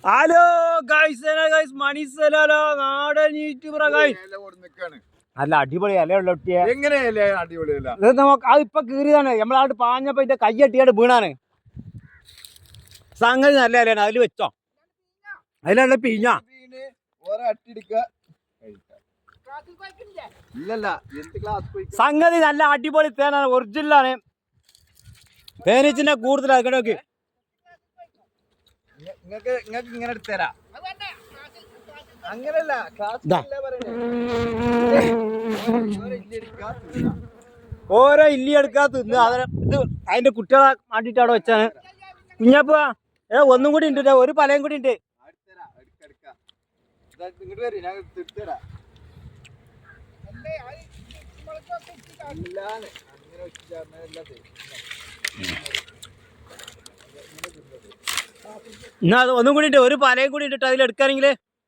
Hello guys മണിസലാലോ നാടൻ YouTuber guys. നല്ല അടിപൊളി അലയുള്ള ഒട്ടിയെ. എങ്ങനെയല്ലേ അടിപൊളിയല്ല? അത് ഇപ്പൊ കീറിയതാണ്. നമ്മളാണ്ട് പാഞ്ഞപ്പോ ഇതിന്റെ കയ്യട്ടിയാണ്ട് വീണാണ്. സംഗതി നല്ല അലയാണ്. അതില് വെച്ചോ. അതിലുള്ള പിഞ്ഞ സംഗതി നല്ല അടിപൊളി തേനാണ്. ഒറിജിനലാണ്. തേനീച്ചിന്റെ കൂടുതൽ നോക്കി ഇങ്ങനെ എടുത്തരാ. അങ്ങനല്ല, ഓരോ ഇല്ലി എടുക്കാ തിന്ന്. ഇത് അതിന്റെ കുട്ടികളെ മാറ്റിട്ട് അവിടെ വെച്ചാണ്. കുഞ്ഞപ്പ ഒന്നും കൂടി ഉണ്ട്, ഒരു പലയും കൂടി ഉണ്ട്. എന്നാ അത് ഒന്നും കൂടി ഉണ്ട്, ഒരു പലയും കൂടി ഉണ്ട് അതിലെടുക്കാനെങ്കിൽ.